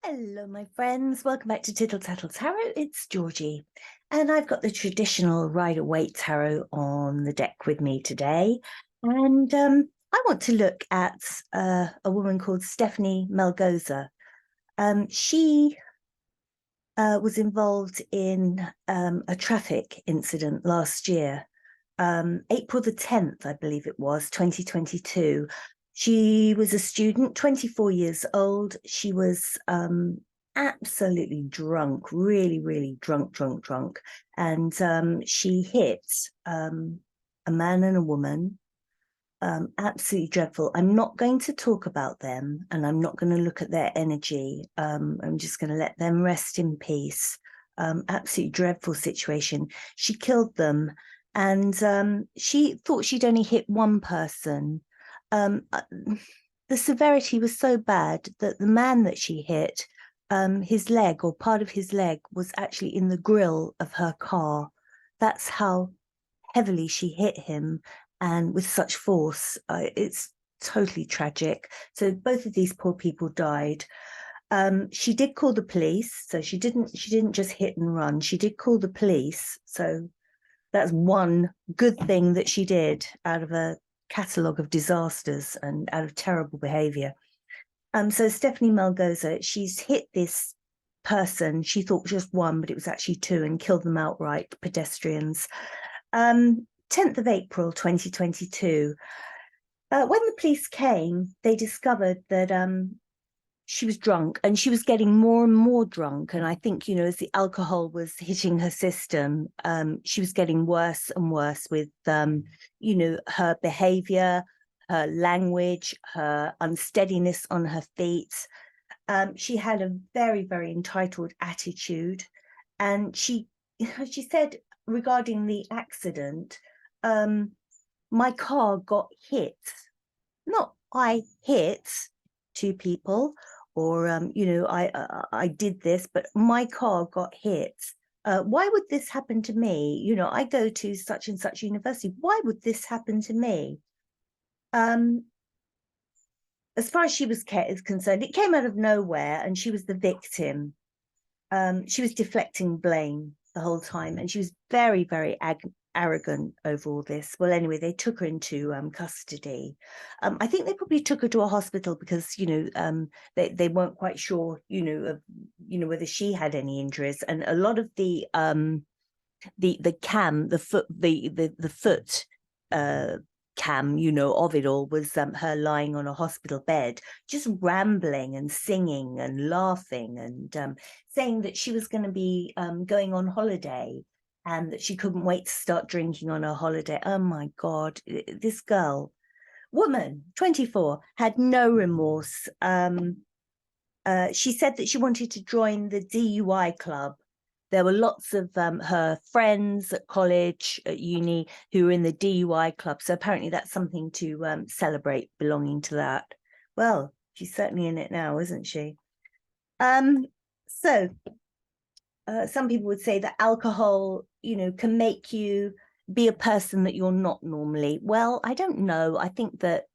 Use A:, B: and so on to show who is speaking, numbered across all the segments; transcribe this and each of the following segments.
A: Hello, my friends. Welcome back to Tittle Tattle Tarot. It's Georgie, and I've got the traditional Rider-Waite Tarot on the deck with me today. And I want to look at a woman called Stephanie Melgoza. She was involved in a traffic incident last year, April the 10th, I believe it was, 2022. She was a student, 24 years old. She was absolutely drunk, really, really drunk. And she hit a man and a woman. Absolutely dreadful. I'm not going to talk about them and I'm not going to look at their energy. I'm just going to let them rest in peace. Absolutely dreadful situation. She killed them and she thought she'd only hit one person. Um, uh, the severity was so bad that the man that she hit, his leg or part of his leg was actually in the grill of her car. That's how heavily she hit him and with such force. It's totally tragic. So both of these poor people died. She did call the police, so she didn't just hit and run. She did call the police. So that's one good thing that she did out of a catalogue of disasters and out of terrible behavior. So Stephanie Melgoza, she's hit this person. She thought just one, but it was actually two, and killed them outright, pedestrians. 10th of April 2022. When the police came, they discovered that she was drunk and she was getting more and more drunk. And I think, as the alcohol was hitting her system, she was getting worse and worse with, her behavior, her language, her unsteadiness on her feet. She had a very, very entitled attitude. And she said regarding the accident, my car got hit. Not I hit two people, or I did this, but my car got hit. Why would this happen to me? I go to such and such university. Why would this happen to me? As far as she was concerned, it came out of nowhere, and she was the victim. She was deflecting blame the whole time, and she was very, very arrogant over all this. Well, anyway, they took her into custody. I think they probably took her to a hospital because they weren't quite sure whether she had any injuries, and a lot of the foot cam of it all was her lying on a hospital bed, just rambling and singing and laughing and saying that she was going to be going on holiday and that she couldn't wait to start drinking on her holiday. Oh my God, this woman, 24, had no remorse. She said that she wanted to join the DUI club. There were lots of her friends at college, at uni, who were in the DUI club. So apparently that's something to celebrate, belonging to that. Well, she's certainly in it now, isn't she? So some people would say that alcohol, can make you be a person that you're not normally. Well, I don't know. I think that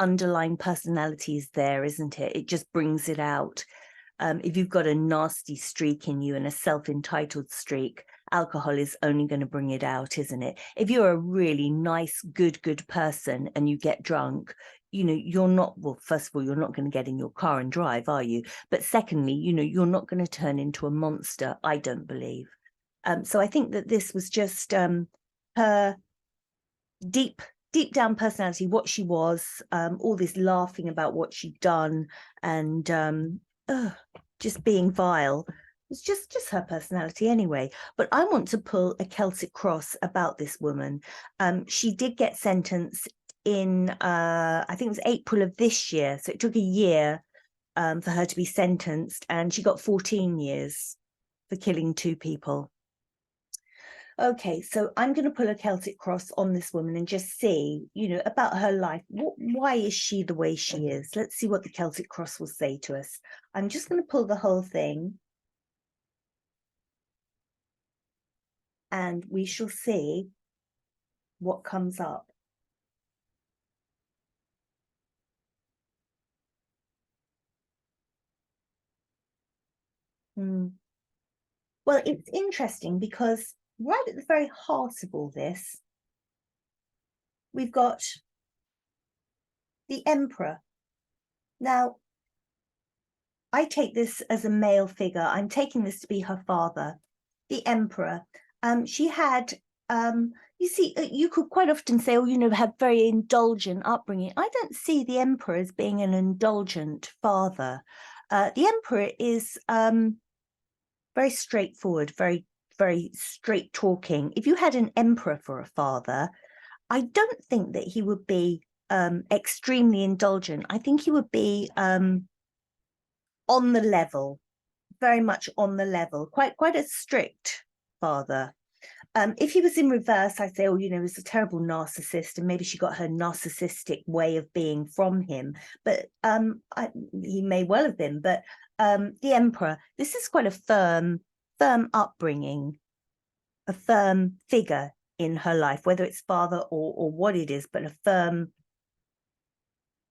A: underlying personality is there, isn't it? It just brings it out. If you've got a nasty streak in you and a self-entitled streak, alcohol is only going to bring it out, isn't it? If you're a really nice, good person and you get drunk, you're not, well, first of all, you're not going to get in your car and drive, are you? But secondly, you're not going to turn into a monster, I don't believe. So I think that this was just her deep down personality, what she was, all this laughing about what she'd done, and just being vile. It's just her personality anyway. But I want to pull a Celtic cross about this woman. She did get sentenced in I think it was April of this year, so it took a year for her to be sentenced, and she got 14 years for killing two people. Okay, so I'm going to pull a Celtic cross on this woman and just see, about her life. Why is she the way she is? Let's see what the Celtic cross will say to us. I'm just going to pull the whole thing, and we shall see what comes up. Mm. Well, it's interesting because right at the very heart of all this, we've got the emperor. Now, I take this as a male figure. I'm taking this to be her father, the emperor. She had, you see, you could quite often say, oh, you know, had very indulgent upbringing. I don't see the emperor as being an indulgent father. The emperor is very straightforward, very straight talking. If you had an emperor for a father, I don't think that he would be extremely indulgent. I think he would be on the level, very much on the level, quite a strict father. If he was in reverse, I'd say, oh, you know, he's a terrible narcissist, and maybe she got her narcissistic way of being from him. But he may well have been. But the emperor, this is quite a firm upbringing, a firm figure in her life, whether it's father or what it is, but a firm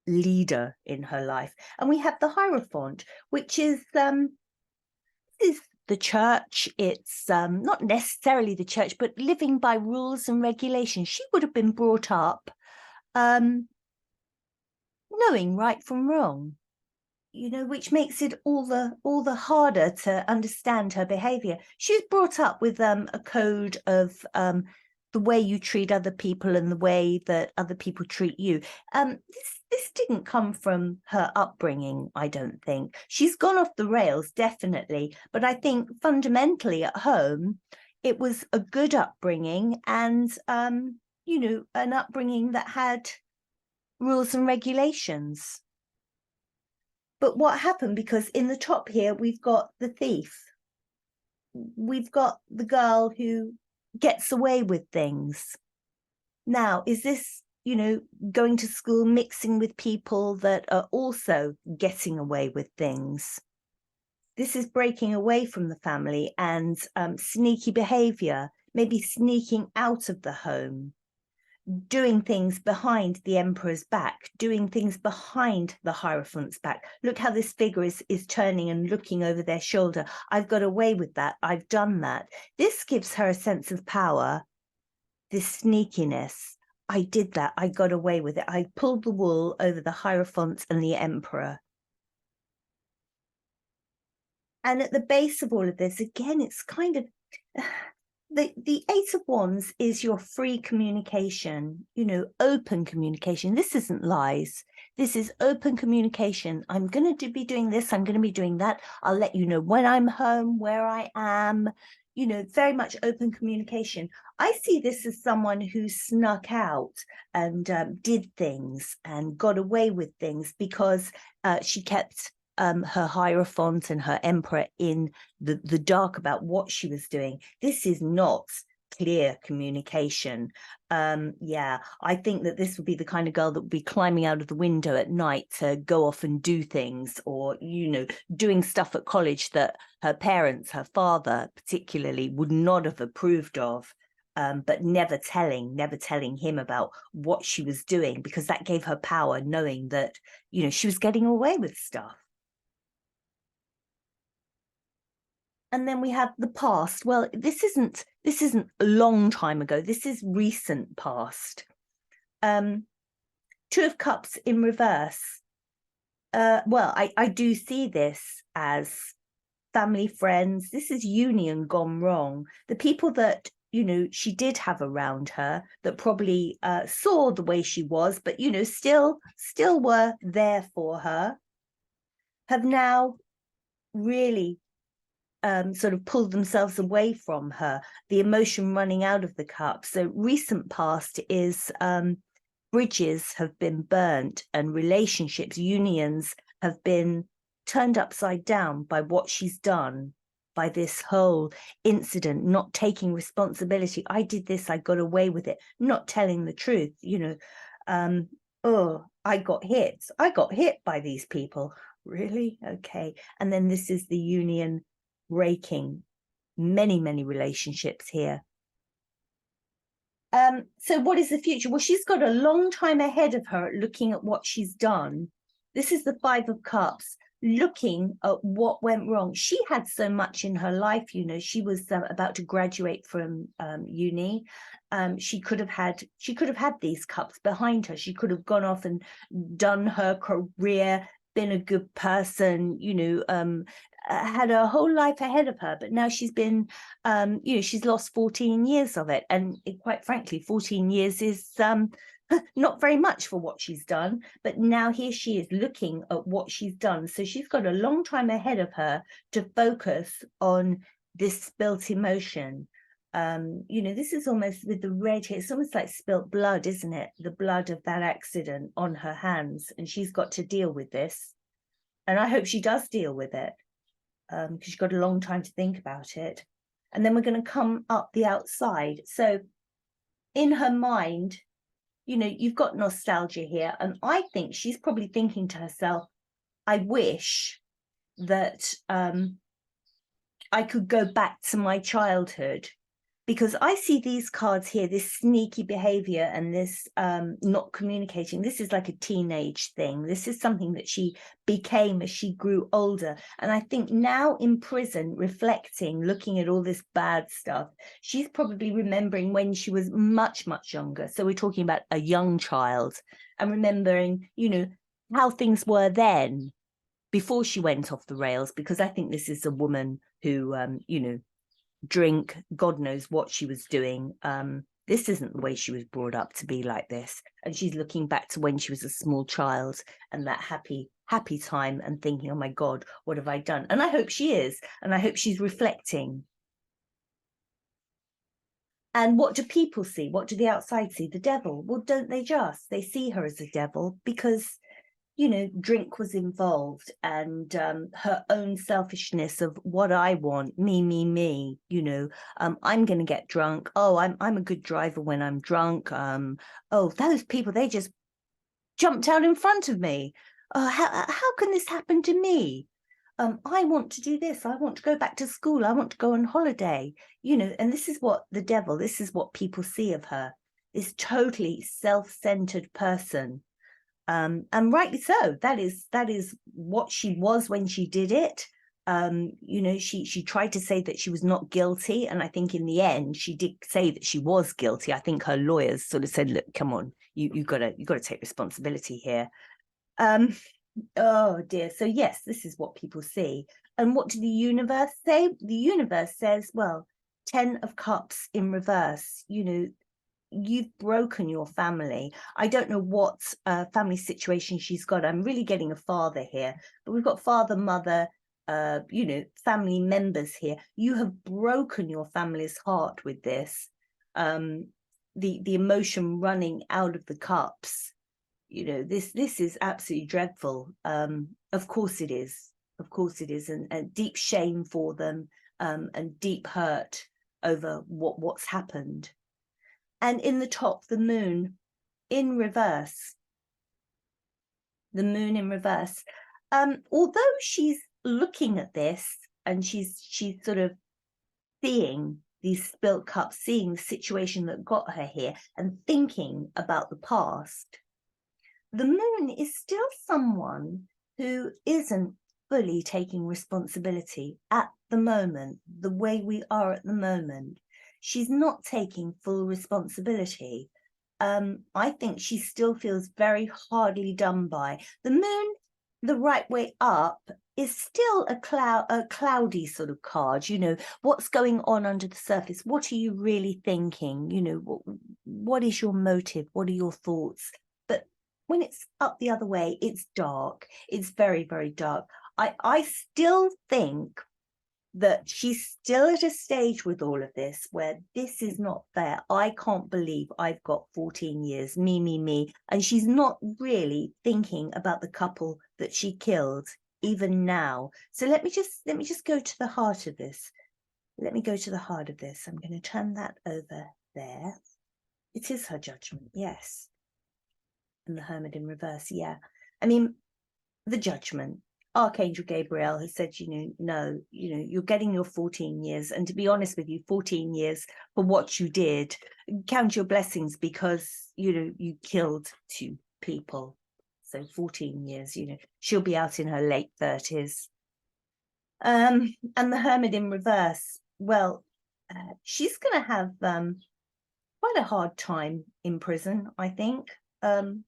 A: leader in her life. And we have the Hierophant, which is the church. It's not necessarily the church, but living by rules and regulations. She would have been brought up knowing right from wrong, you know, which makes it all the harder to understand her behavior. She was brought up with a code of the way you treat other people and the way that other people treat you. This didn't come from her upbringing, I don't think. She's gone off the rails, definitely, but I think fundamentally at home, it was a good upbringing, and you know, an upbringing that had rules and regulations. But what happened, because in the top here, we've got the thief. We've got the girl who gets away with things. Now, is this, you know, going to school, mixing with people that are also getting away with things? This is breaking away from the family and sneaky behavior, maybe sneaking out of the home, doing things behind the emperor's back, doing things behind the Hierophant's back. Look how this figure is turning and looking over their shoulder. I've got away with that. I've done that. This gives her a sense of power, this sneakiness. I did that. I got away with it. I pulled the wool over the Hierophant and the emperor. And at the base of all of this, again, it's kind of the Eight of Wands is your free communication, you know, open communication. This isn't lies. This is open communication. I'm going to be doing this. I'm going to be doing that. I'll let you know when I'm home, where I am, you know, very much open communication. I see this as someone who snuck out and did things and got away with things because she kept her Hierophant and her emperor in the dark about what she was doing. This is not clear communication. Yeah, I think that this would be the kind of girl that would be climbing out of the window at night to go off and do things, or, you know, doing stuff at college that her parents, her father particularly, would not have approved of. But never telling him about what she was doing, because that gave her power, knowing that, you know, she was getting away with stuff. And then we have the past. Well, this isn't a long time ago. This is recent past. Two of Cups in reverse. Well, I do see this as family, friends. This is union gone wrong. The people that, you know, she did have around her that probably saw the way she was, but, you know, still were there for her, have now really sort of pulled themselves away from her, the emotion running out of the cup. So recent past is bridges have been burnt and relationships, unions have been turned upside down by what she's done, by this whole incident, not taking responsibility. I did this, I got away with it, not telling the truth, you know. Oh, I got hit by these people. Really? Okay. And then this is the union breaking many relationships here. So what is the future? Well, she's got a long time ahead of her looking at what she's done. This is the Five of Cups. looking at what went wrong. She had so much in her life, you know. She was about to graduate from uni. She could have had these cups behind her. She could have gone off and done her career, been a good person, you know, had her whole life ahead of her. But now she's been, you know, she's lost 14 years of it. And quite frankly, 14 years is not very much for what she's done. But now here she is looking at what she's done. So she's got a long time ahead of her to focus on this spilt emotion. You know, this is almost with the red here, it's almost like spilt blood, isn't it? The blood of that accident on her hands, and she's got to deal with this. And I hope she does deal with it, because she's got a long time to think about it. And then we're going to come up the outside. So in her mind, you know, you've got nostalgia here, and I think she's probably thinking to herself, I wish that I could go back to my childhood. Because I see these cards here, this sneaky behavior and this not communicating. This is like a teenage thing. This is something that she became as she grew older. And I think now in prison, reflecting, looking at all this bad stuff, she's probably remembering when she was much, much younger. So we're talking about a young child, and remembering, you know, how things were then before she went off the rails. Because I think this is a woman who, you know, drink, God knows what she was doing. This isn't the way she was brought up to be like this. And she's looking back to when she was a small child and that happy time, and thinking, oh my God, what have I done? And I hope she is, and I hope she's reflecting. And what do people see? What do the outside see? The devil. Well, don't they just? They see her as a devil because, you know, drink was involved, and her own selfishness of what I want, me, you know, I'm going to get drunk. Oh, I'm a good driver when I'm drunk. Oh, those people, they just jumped out in front of me. How can this happen to me? I want to do this. I want to go back to school. I want to go on holiday, you know. And this is what the devil, this is what people see of her, this totally self-centered person. And rightly so. That is what she was when she did it. You know, she tried to say that she was not guilty, and I think in the end she did say that she was guilty. I think her lawyers sort of said, look, come on, you gotta take responsibility here. Oh dear. So yes, this is what people see. And what did the universe say? The universe says, well, 10 of cups in reverse, you know, you've broken your family. I don't know what family situation she's got. I'm really getting a father here, but we've got father, mother, you know, family members here. You have broken your family's heart with this. The emotion running out of the cups, you know, this is absolutely dreadful. Of course it is. Of course it is. And deep shame for them, and deep hurt over what's happened. And in the top, the moon in reverse. The moon in reverse. Although she's looking at this and she's sort of seeing these spilt cups, seeing the situation that got her here, and thinking about the past, the moon is still someone who isn't fully taking responsibility at the moment, the way we are at the moment. She's not taking full responsibility. I think she still feels very hardly done by. The moon, the right way up, is still a cloudy sort of card. You know, what's going on under the surface? What are you really thinking? You know, what is your motive? What are your thoughts? But when it's up the other way, it's dark. It's very, very dark. I still think that she's still at a stage with all of this where this is not fair. I can't believe I've got 14 years, me. And she's not really thinking about the couple that she killed even now. So let me just go to the heart of this. Let me go to the heart of this. I'm going to turn that over there. It is her judgment, yes. And the Hermit in reverse, yeah. I mean, the judgment. Archangel Gabriel has said, you know, no, you know, you're getting your 14 years. And to be honest with you, 14 years for what you did, count your blessings, because, you know, you killed 2 people. So 14 years, you know, she'll be out in her late 30s. And the Hermit in reverse, well, she's going to have quite a hard time in prison, I think. And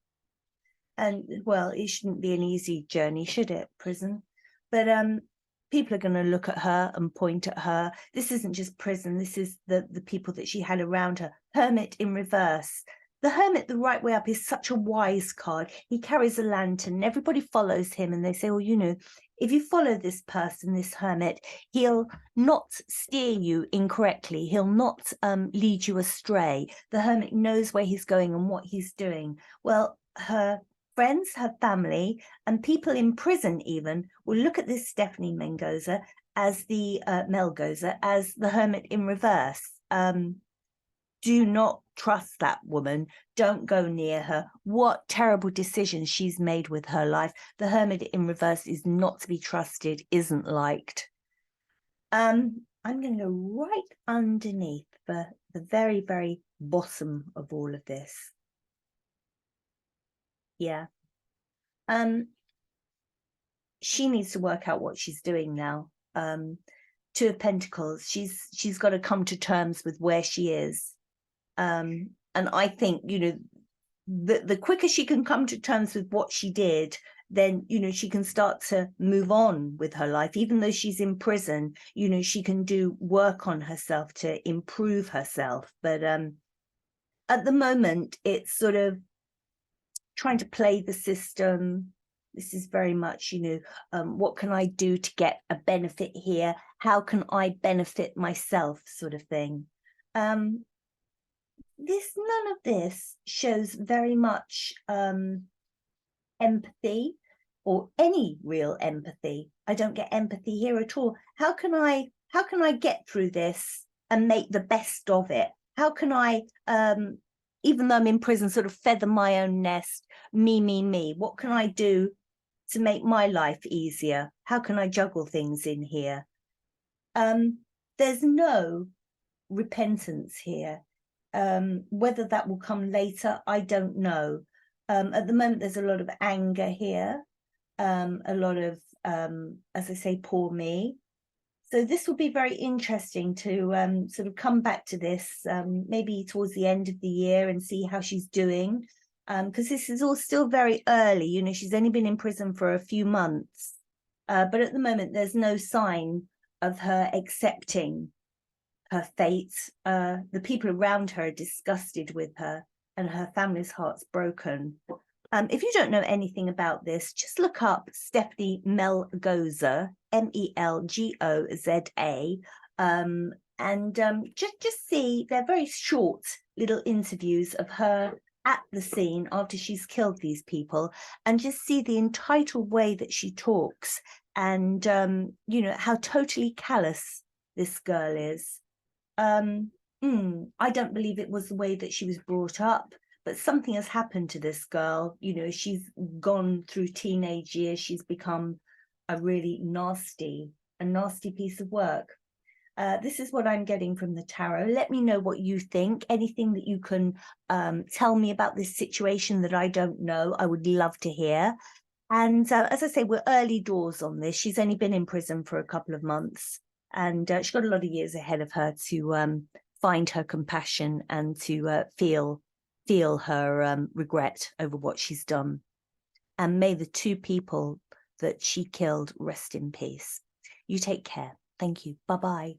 A: well, it shouldn't be an easy journey, should it, prison? But people are going to look at her and point at her. This isn't just prison, this is the people that she had around her. Hermit in reverse. The Hermit, the right way up, is such a wise card. He carries a lantern and everybody follows him, and they say, well, you know, if you follow this person, this Hermit, he'll not steer you incorrectly. He'll not lead you astray. The Hermit knows where he's going and what he's doing. Well, her friends, her family, and people in prison even will look at this Stephanie Melgoza as the Hermit in reverse. Do not trust that woman. Don't go near her. What terrible decisions she's made with her life. The Hermit in reverse is not to be trusted, isn't liked. I'm going to go right underneath the very, very bottom of all of this. Yeah. She needs to work out what she's doing now. Two of Pentacles, she's got to come to terms with where she is. And I think, you know, the quicker she can come to terms with what she did, then, you know, she can start to move on with her life. Even though she's in prison, you know, she can do work on herself to improve herself. But at the moment, it's sort of trying to play the system. This is very much, you know, what can I do to get a benefit here? How can I benefit myself, sort of thing. None of this shows very much empathy or any real empathy. I don't get empathy here at all. How can I get through this and make the best of it? How can I, even though I'm in prison, sort of feather my own nest, me? What can I do to make my life easier? How can I juggle things in here? There's no repentance here. Whether that will come later, I don't know. At the moment, there's a lot of anger here, a lot of, as I say, poor me. So this will be very interesting to sort of come back to this, maybe towards the end of the year, and see how she's doing. Because this is all still very early, you know, she's only been in prison for a few months. But at the moment, there's no sign of her accepting her fate. The people around her are disgusted with her, and her family's heart's broken. If you don't know anything about this, just look up Stephanie Melgoza, Melgoza, and just see, they're very short little interviews of her at the scene after she's killed these people, and just see the entitled way that she talks, and you know, how totally callous this girl is. I don't believe it was the way that she was brought up, but something has happened to this girl. You know, she's gone through teenage years, she's become a really nasty piece of work. This is what I'm getting from the tarot. Let me know what you think. Anything that you can tell me about this situation that I don't know, I would love to hear. And as I say, we're early doors on this. She's only been in prison for a couple of months, and she's got a lot of years ahead of her to find her compassion and to feel her regret over what she's done. And may the two people that she killed rest in peace. You take care. Thank you. Bye-bye.